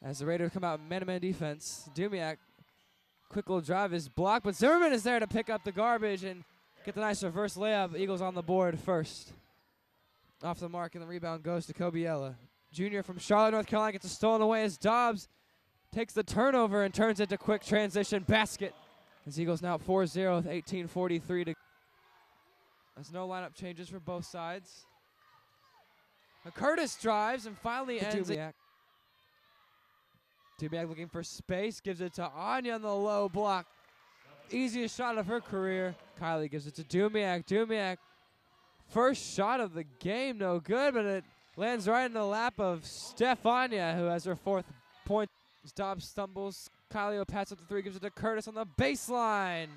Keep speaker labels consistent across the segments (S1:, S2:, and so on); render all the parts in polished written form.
S1: As the Raiders come out man-to-man defense, Dumiak, quick little drive is blocked, but Zimmerman is there to pick up the garbage and get the nice reverse layup. Eagles on the board first. Off the mark, and the rebound goes to Kobiela. Junior from Charlotte, North Carolina, gets it stolen away as Dobbs takes the turnover and turns it to quick transition basket. As Eagles now 4-0 with 18:43 to. There's no lineup changes for both sides. Curtis drives and finally ends it. Dumiak looking for space, gives it to Anya on the low block. Easiest shot of her career. Kylie gives it to Dumiak. Dumiak, first shot of the game, no good, but it lands right in the lap of Stefania, who has her 4th point. As Dobbs stumbles, Kylie will pass up the 3, gives it to Curtis on the baseline.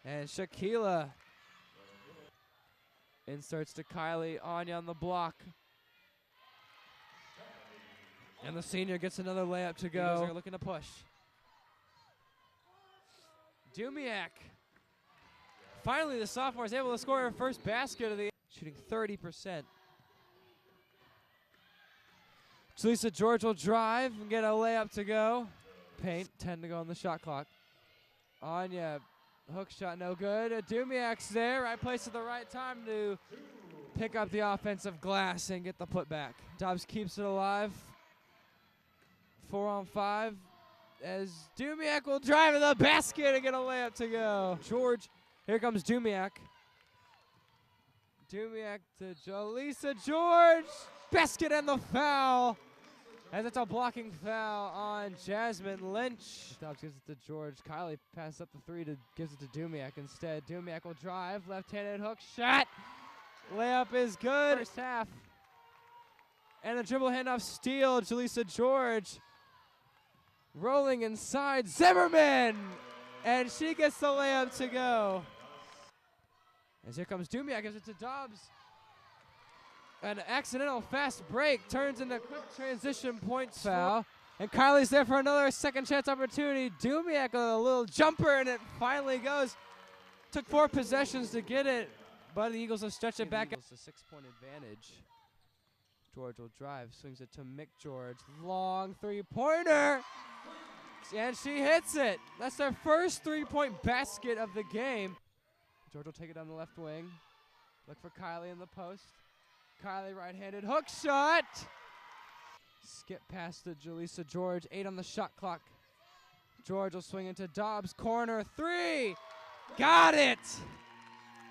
S1: And Shaquila inserts to Kylie, Anya on the block. And the senior gets another layup to go. Eagles are looking to push. Dumiak. Finally, the sophomore is able to score her first basket of the shooting 30%. Jaleesa George will drive and get a layup to go. Paint, 10 to go on the shot clock. Anya, hook shot, no good. Dumiak's there, right place at the right time to pick up the offensive glass and get the putback. Dobbs keeps it alive. 4 on 5 as Dumiak will drive to the basket and get a layup to go. George, here comes Dumiak. Dumiak to Jaleesa George. Basket and the foul. As it's a blocking foul on Jasmine Lynch. Dobbs gives it to George. Kylie passes up the 3 gives it to Dumiak instead. Dumiak will drive. Left-handed hook shot. Layup is good. First half. And a dribble handoff steal. Jaleesa George rolling inside Zimmerman. And she gets the layup to go. As here comes Dumiak, gives it to Dobbs. An accidental fast break turns into quick transition points foul. And Kylie's there for another second chance opportunity. Dumiak a little jumper, and it finally goes. Took 4 possessions to get it, but the Eagles have stretched it back. It's a 6-point advantage. George will drive, swings it to Mick George. Long 3-pointer, and she hits it. That's their first 3-point basket of the game. George will take it down the left wing. Look for Kylie in the post. Kylie right-handed hook shot. Skip past to Jaleesa George. 8 on the shot clock. George will swing into Dobbs. Corner 3. Got it.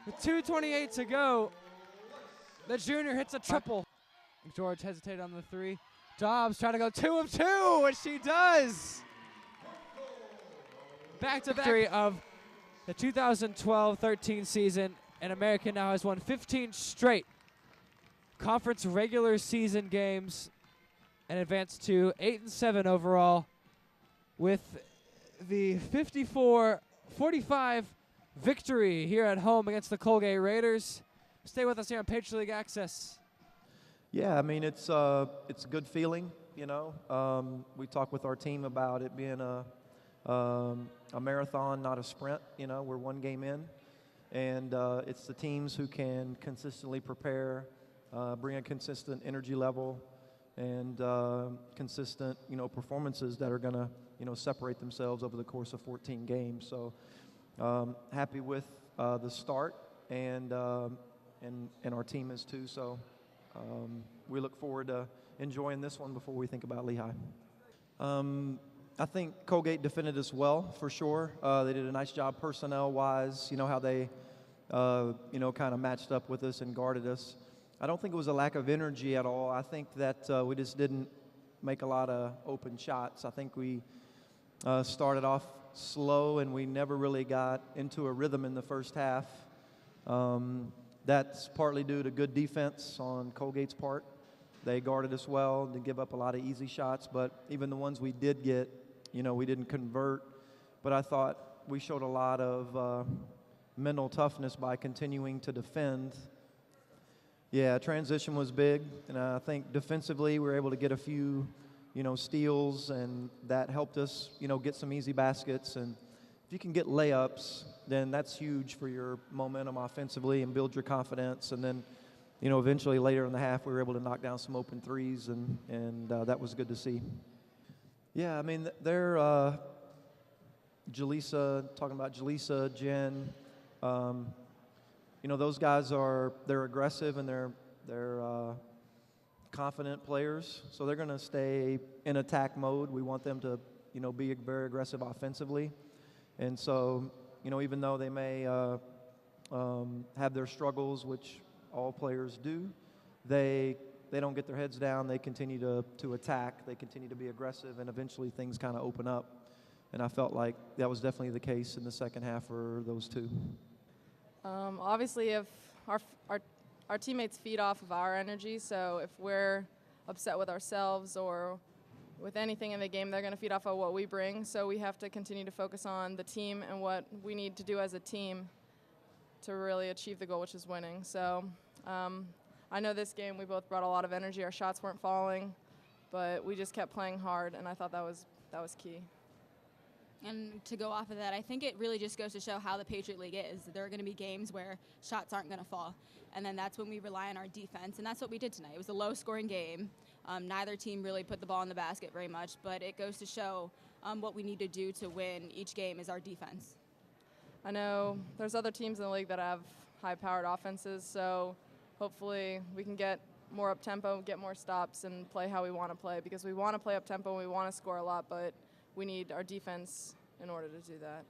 S1: With 2:28 to go, the junior hits a triple. George hesitated on the 3. Dobbs trying to go 2 of 2, which she does. Back-to-back of the 2012-13 season, and American now has won 15 straight conference regular season games and advanced to 8-7 overall with the 54-45 victory here at home against the Colgate Raiders. Stay with us here on Patriot League Access.
S2: Yeah, I mean, it's a good feeling, you know. We talk with our team about it being a marathon, not a sprint. You know, we're 1 game in, and it's the teams who can consistently prepare, bring a consistent energy level, and consistent, you know, performances that are going to, you know, separate themselves over the course of 14 games. So happy with the start, and our team is too. So we look forward to enjoying this one before we think about Lehigh. I think Colgate defended us well, for sure. They did a nice job personnel-wise, you know, how they, you know, kind of matched up with us and guarded us. I don't think it was a lack of energy at all. I think that we just didn't make a lot of open shots. I think we started off slow, and we never really got into a rhythm in the first half. That's partly due to good defense on Colgate's part. They guarded us well, didn't give up a lot of easy shots, but even the ones we did get, you know, we didn't convert. But I thought we showed a lot of mental toughness by continuing to defend. Yeah, transition was big, and I think defensively we were able to get a few, you know, steals, and that helped us, you know, get some easy baskets. And if you can get layups, then that's huge for your momentum offensively and build your confidence. And then, you know, eventually later in the half we were able to knock down some open threes, and that was good to see. Yeah, I mean, they're Jaleesa, talking about Jaleesa, Jen, um, those guys they're aggressive and they're confident players, so they're going to stay in attack mode. We want them to, be very aggressive offensively, and so, even though they may have their struggles, which all players do, they don't get their heads down. They continue to attack. They continue to be aggressive, and eventually things kind of open up. And I felt like that was definitely the case in the second half for those two.
S3: Obviously, if our teammates feed off of our energy, so if we're upset with ourselves or with anything in the game, they're going to feed off of what we bring. So we have to continue to focus on the team and what we need to do as a team to really achieve the goal, which is winning. So I know this game we both brought a lot of energy. Our shots weren't falling, but we just kept playing hard, and I thought that was key.
S4: And to go off of that, I think it really just goes to show how the Patriot League is. There are going to be games where shots aren't going to fall, and then that's when we rely on our defense, and that's what we did tonight. It was a low-scoring game. Neither team really put the ball in the basket very much, but it goes to show what we need to do to win each game is our defense.
S3: I know there's other teams in the league that have high-powered offenses, so hopefully we can get more up-tempo, get more stops, and play how we want to play, because we want to play up-tempo and we want to score a lot, but we need our defense in order to do that.